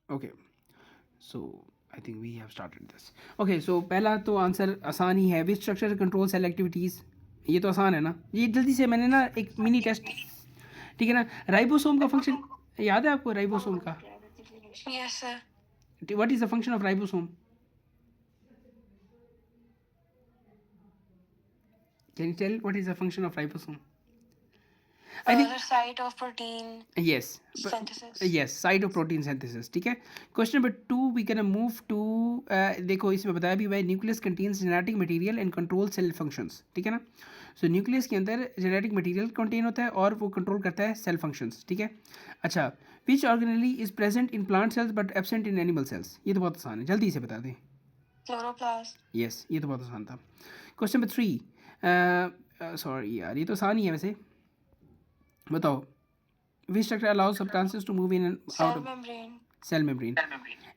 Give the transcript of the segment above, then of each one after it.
Okay, so I think we have started this. Okay, so पहला तो answer आसान ही है, which structure control cell activities. ये तो आसान है ना, ये जल्दी से मैंने ना एक मिनी टेस्ट, ठीक है ना। राइबोसोम का फंक्शन याद है आपको, राइबोसोम का? Yes, sir. What is the function of ribosome? Can you tell what is the function of ribosome? I think The site of protein yes, synthesis. Yes, site of protein synthesis, ठीक है। Question number 2 we can move to, देखो इसमें बताया भी हुआ है, nucleus contains genetic material and control cell functions, ठीक है ना। सो न्यूक्लियस के अंदर जेनेटिक मटेरियल कंटेन होता है और वो कंट्रोल करता है सेल फंक्शंस, ठीक है। अच्छा, which organelle is present in plant cells but absent in animal cells? ये तो बहुत आसान है, जल्दी से बता दें। Chloroplast. यस, ये तो बहुत आसान था। क्वेश्चन नंबर 3, सॉरी यार, ये तो आसान ही है वैसे, बताओ। Which structure allows substances to move in and out Cell of membrane. cell membrane?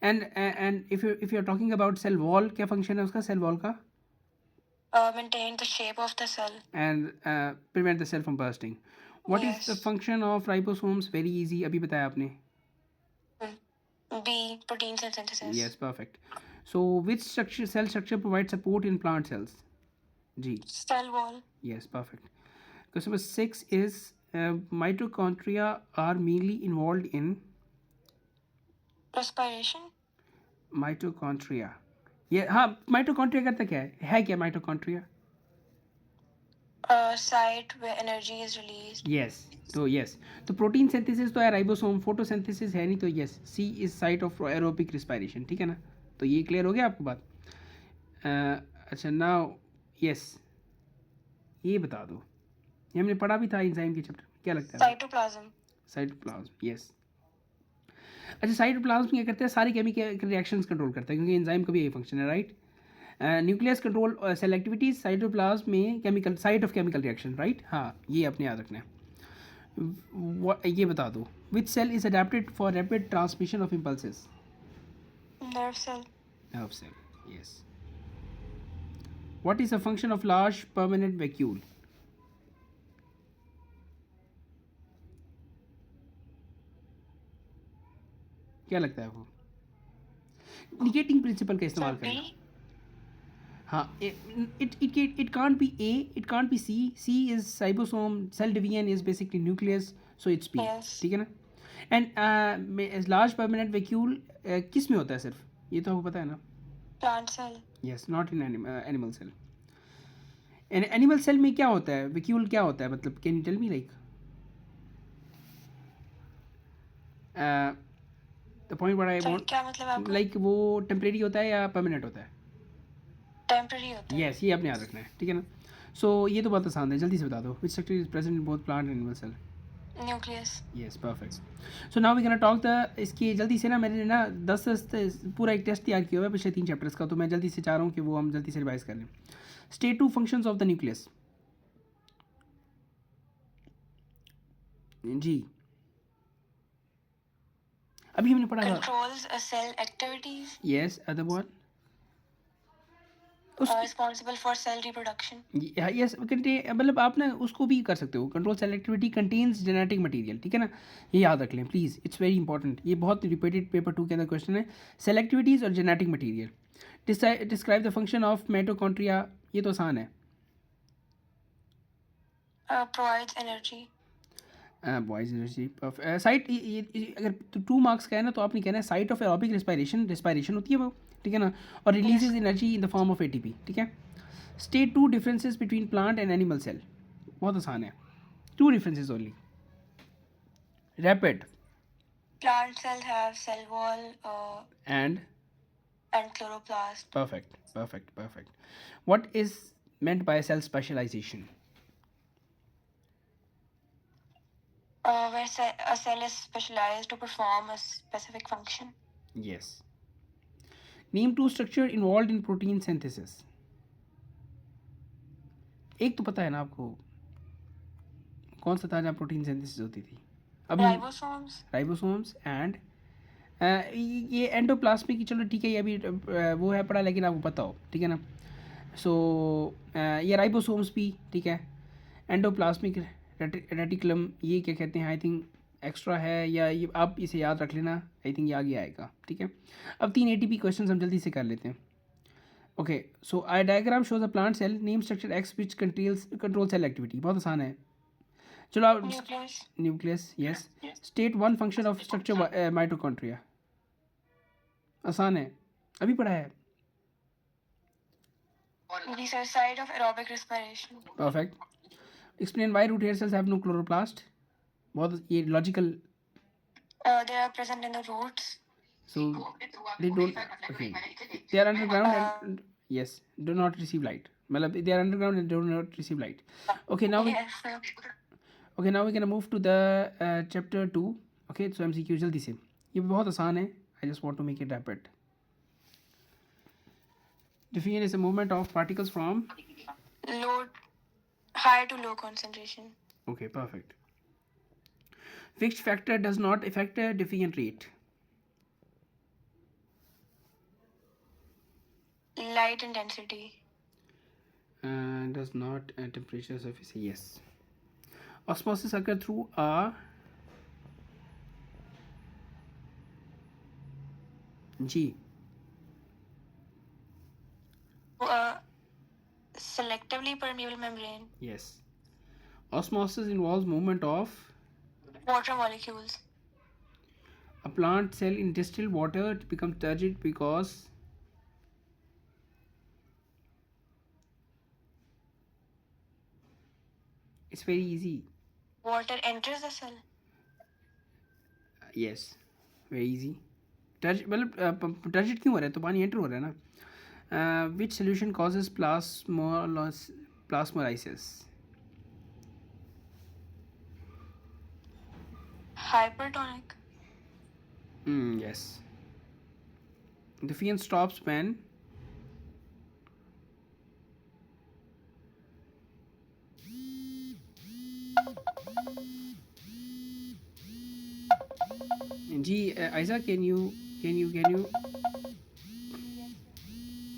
And if you're talking about cell wall, क्या function है उसका, cell wall का? Maintain the shape of the cell. And prevent the cell from bursting. What is the Yes. function of ribosomes? Very easy, अभी बताया आपने. B. Protein synthesis. Yes, perfect. So which structure, cell structure provides support in plant cells? G. Cell wall. Yes, perfect. Question number 6 is, mitochondria are mainly involved in Respiration. Mitochondria. ये हाँ, mitochondria करता क्या है क्या mitochondria? Site where energy is released. Yes, तो yes, तो protein synthesis तो है राइबोसोम, फोटोसिंथेसिस है नहीं, तो yes, C is site of aerobic respiration, ठीक है ना। तो ये क्लियर हो गया आपको बात? अच्छा, नाउ यस, ये बता दो, ये हमने पढ़ा भी था एंजाइम के चैप्टर, क्या लगता है? Cytoplasm. Cytoplasm, yes. अच्छा, साइटोप्लाज्म क्या करते हैं, सारी केमिकल रिएक्शंस कंट्रोल करता है, क्योंकि एंजाइम का भी यही फंक्शन है, right. Nucleus control cell activities, cytoplasm में chemical site of chemical reaction, right. हाँ, ये अपने याद रखना है। ये बता दो, which cell is adapted for rapid transmission of impulses? Nerve cell. Nerve cell, yes. What is the function of large permanent vacuole? क्या लगता है आपको? निगेटिंग प्रिंसिपल का Sir इस्तेमाल करना। B. हाँ, it can't be A, it can't be C. C is ribosome, cell division is basically nucleus, so it's B, Yes. ठीक है ना। एंड लार्ज परमानेंट वैक्यूल किस में होता है सिर्फ, ये तो आपको पता है ना? Plant cell. Yes, not in animal cell. Animal cell में क्या होता है, वैक्यूल क्या होता है, मतलब can you tell me, like the point what I Sorry, want, क्या मतलब आपका? लाइक वो टेम्परेरी होता है या परमानेंट होता है? Temporary होता है. यस, ये अपने याद रखना है, ठीक है ना। सो ये तो बहुत आसान है, जल्दी से बता दो, which structure is present in both plant and animal cell? Nucleus. Yes, perfect. So now we can talk the, इसकी जल्दी से ना, मैंने ना 10 पूरा एक टेस्ट तैयार किया हुआ है पिछले 3 चैप्टर्स का, तो मैं जल्दी से चाह रहा हूँ कि वो हम जल्दी से रिवाइज कर लें। State 2 functions of the nucleus. जी, अभी हमने पढ़ा था। Controls cell activities. Yes, other one उस, Responsible for cell reproduction. Yes, मतलब आप ना उसको भी कर सकते हो, control cell activity contains genetic material, ठीक है ना। ये याद रख लें प्लीज़, इट्स वेरी इंपॉर्टेंट, ये बहुत रिपीटेड पेपर 2 के अंदर क्वेश्चन है। सेलेक्टिविटीज़ और genetic material. Describe the function of mitochondria, ये तो आसान है। Provides energy. Boys energy, site, अगर 2 मार्क्स का है ना, तो आपने कहना है site of aerobic respiration, respiration होती है वो, ठीक है ना, और releases energy in the form of ATP, ठीक है। State 2 differences between plant and animal cell, बहुत आसान है, 2 differences only. Rapid Plant cell have cell wall and and chloroplast. Perfect, perfect, perfect. What is meant by cell specialization? Where a cell is specialized to perform a specific function. Yes. Name 2 structure involved in protein synthesis. एक तो पता है ना आपको, कौन सा था जहाँ प्रोटीन सिंथेसिस होती थी अभी? Ribosomes. राइबोसोम्स एंड ये एंडोप्लाज्मिक की, चलो ठीक है, ये अभी वो है पढ़ा, लेकिन आपको पता हो, ठीक है ना। सो ये राइबोसोम्स भी, ठीक है। एंडोप्लाज्मिक रेटिकुलम, ये क्या कहते हैं, आई थिंक एक्स्ट्रा है या ये आप इसे याद रख लेना, आई थिंक ये आगे आएगा, ठीक है। अब 3 ATP क्वेश्चन हम जल्दी से कर लेते हैं। Okay, so I diagram shows a plant cell, name structure X which control cell activity. बहुत आसान है। चलो आप Nucleus. Nucleus, yes. State one function of structure mitochondria. आसान है, अभी पढ़ा है। These are site of aerobic respiration. Perfect. Explain why root hair cells have no chloroplast. बहुत ये logical. They are present in the roots. So they don't, okay, they are underground and yes, do not receive light, मतलब they are underground and do not receive light. Okay, now we, Yes, sir. okay, now we're gonna move to the chapter 2. Okay, so MCQ जल्दी से, ये बहुत आसान है, I just want to make it rapid. Diffusion is a movement of particles from, Low, high to low concentration. okay, perfect. Fixed factor does not affect the diffusion rate. Light intensity. Does not temperature surface, yes. Osmosis occur through a G. Selectively permeable membrane. Yes. Osmosis involves movement of Water molecules. a plant cell in distilled water to become turgid because it's very easy. Water enters the cell. Yes, very easy. मतलब turgid क्यों हो रहा है, तो पानी enter हो रहा है ना. Which solution causes plasmolysis? Hypertonic. Yes. Diffusion stops when जी आयशा, कैन यू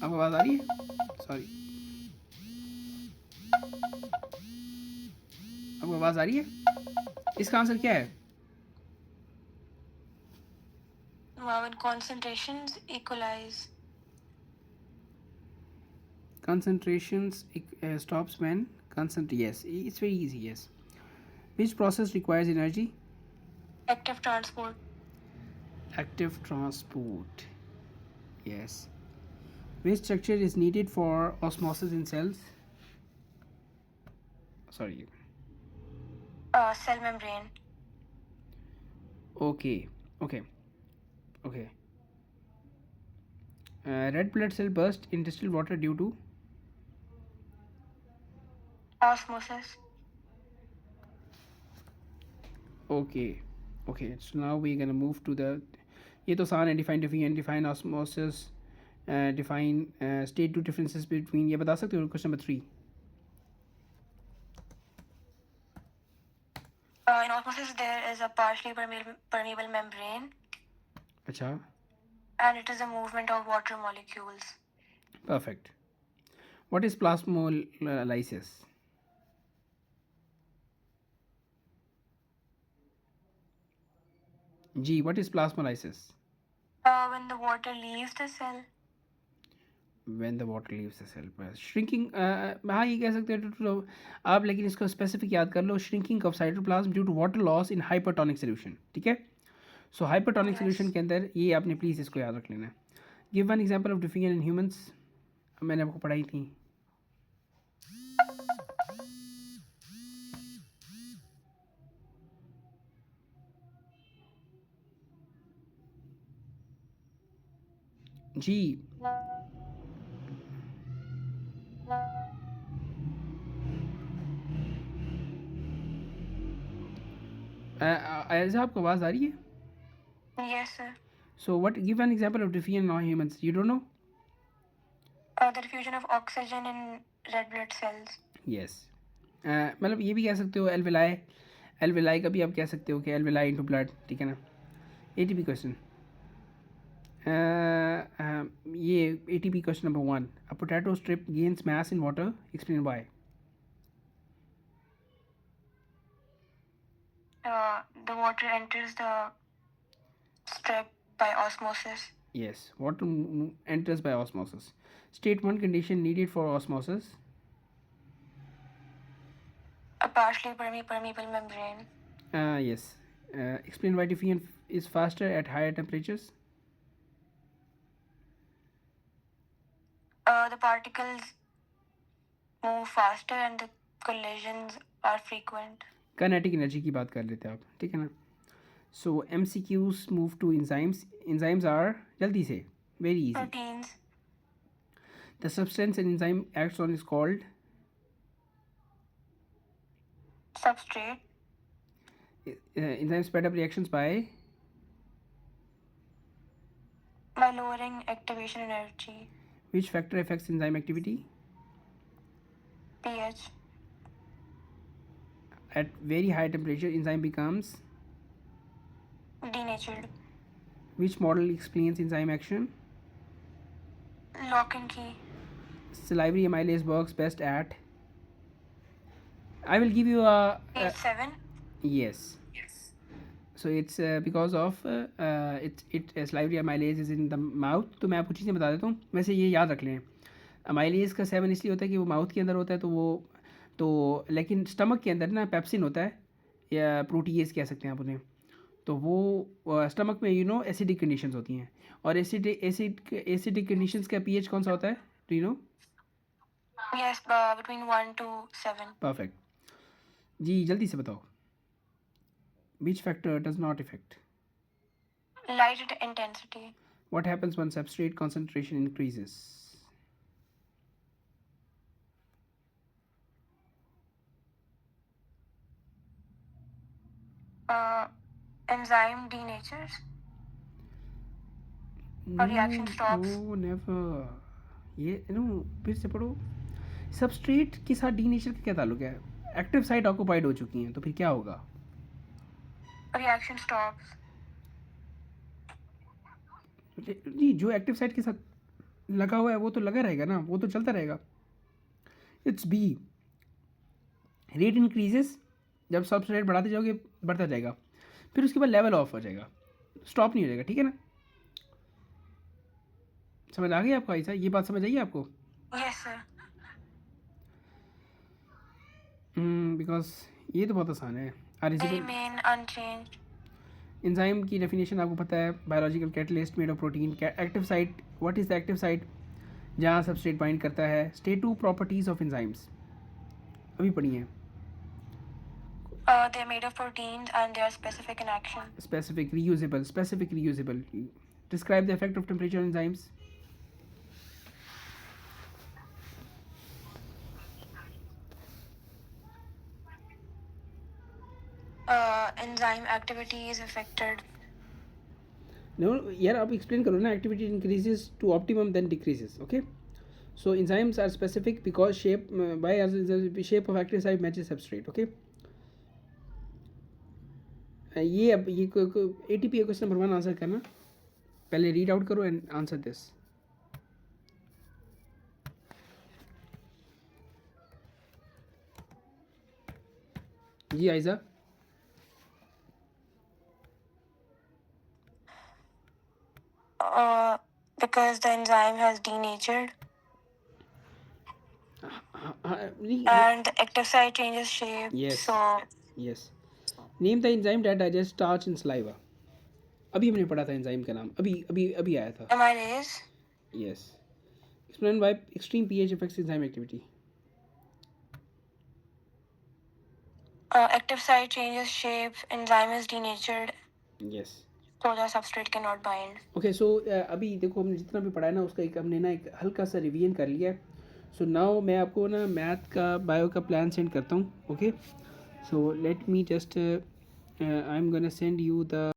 आपको आवाज़ आ रही है? सॉरी, आपको आवाज़ आ रही है? इसका आंसर क्या है? When concentrations equalize. Concentrations stops when yes, it's very easy. Yes. Which process requires energy? Active transport. Active transport, yes. Which structure is needed for osmosis in cells? Sorry. Cell membrane. Okay. Red blood cell burst in distilled water due to Osmosis. okay. So now we're gonna move to the, ये तो आसान है. Define diffusion, define osmosis, define state two differences between, ये बता सकते हो? Question number 3. In osmosis, there is a partially permeable membrane. अच्छा. And it is a movement of water molecules. Perfect. What is plasmolysis? G, what is plasmolysis? When the water leaves the cell. When the water leaves the cell. Shrinking, हाँ ये कह सकते हो आप, लेकिन इसको specific याद कर लो. Shrinking of cytoplasm due to water loss in hypertonic solution. ठीक है. So hypertonic solution के अंदर ये आपने प्लीज़ इसको याद रख लेना है. Give one example of diffusion in humans. मैंने आपको पढ़ाई थी. जी ऐसा आपको आवाज़ आ रही है? Yes, sir. So what? Give an example of diffusion in humans. You don't know? The diffusion of oxygen in red blood cells. Yes. मतलब ये भी कह सकते हो एल्वेलाई का भी आप कह सकते हो कि एल्वेलाई इनटू ब्लड. ठीक है ना. ATP question. ये ATP question number 1. A potato strip gains mass in water. Explain why. The water enters the strip by osmosis. Yes, water enters by osmosis. State one condition needed for osmosis. A partially permeable membrane. Yes. Explain why diffusion is faster at higher temperatures. The particles move faster and the collisions are frequent. Kinetic energy की बात कर लेते हैं आप, ठीक है ना. So MCQs move to enzymes. Enzymes are जल्दी से, very easy. Proteins. The substance an enzyme acts on is called Substrate. Enzymes speed up reactions by lowering activation energy. which factor affects enzyme activity? pH. At very high temperature, enzyme becomes Denatured. which model explains enzyme action? Lock and key. Salivary amylase works best at. I will give you a pH 7. yes. So it's because of salivary amylase is in the mouth. तो मैं आपको चीज़ें बता देता हूँ. वैसे ये याद रख लें, अमाइलेज का 7 इसलिए होता है कि वो माउथ के अंदर होता है, तो लेकिन स्टमक के अंदर ना पेप्सिन होता है, या प्रोटीएज कह सकते हैं आप उन्हें. तो वो स्टमक में एसिडिक कंडीशंस होती हैं, और एसिडिक कंडीशंस का पीएच कौन सा होता है, do you know? Yes, between 1 to 7. Perfect जी, जल्दी से बताओ. Which factor does not affect? Light intensity. What happens when substrate concentration increases? Enzyme denatures. A reaction stops. No, never. ये फिर से पढ़ो. सबस्ट्रेट के साथ डीनेचर का क्या ताल्लुक है? एक्टिव साइट ऑक्यूपाइड हो चुकी हैं, तो फिर क्या होगा? Reaction stops. जी, जो एक्टिव साइट के साथ लगा हुआ है वो तो लगा रहेगा ना, वो तो चलता रहेगा. It's B. Rate increases. जब सबस्ट्रेट बढ़ाते जाओगे बढ़ता जाएगा, फिर उसके बाद लेवल ऑफ हो जाएगा, स्टॉप नहीं हो जाएगा, ठीक है ना? समझ आ गई आपको ऐसा? ये बात समझ आई आपको? Yes, sir. बिकॉज ये तो बहुत आसान है. Remain unchanged. एंजाइम की डेफिनेशन आपको पता है, biological catalyst made of protein. Active site, what is the active site? जहाँ सबस्ट्रेट बाइंड करता है. State two properties of enzymes अभी पढ़ी हैं. They are made of proteins and they are specific in action. Specific, reusable. Describe the effect of temperature on enzymes. Enzyme activity is affected. No, यार आप explain करो ना. Activity increases to optimum then decreases. Okay. So enzymes are specific because shape of active site matches substrate. Okay. ये अब ये ATP question number 1 answer करना. पहले read out करो एंड आंसर दिस. जी आयजा. Because the enzyme has denatured नहीं, and the active site changes shape. Yes. So yes. Name the enzyme that digests starch in saliva. अभी हमने पढ़ा था एंजाइम का नाम, अभी आया था. amylase. Yes. Explain why extreme pH affects enzyme activity. Active site changes shape. Enzyme is denatured, Yes. so the substrate cannot bind. Okay, so अभी देखो हमने जितना भी पढ़ा है ना उसका हमने ना एक हल्का सा रिवीजन कर लिया है. सो नाउ मैं आपको ना मैथ का बायो का प्लान सेंड करता हूँ. Okay, so let me just I am gonna send you the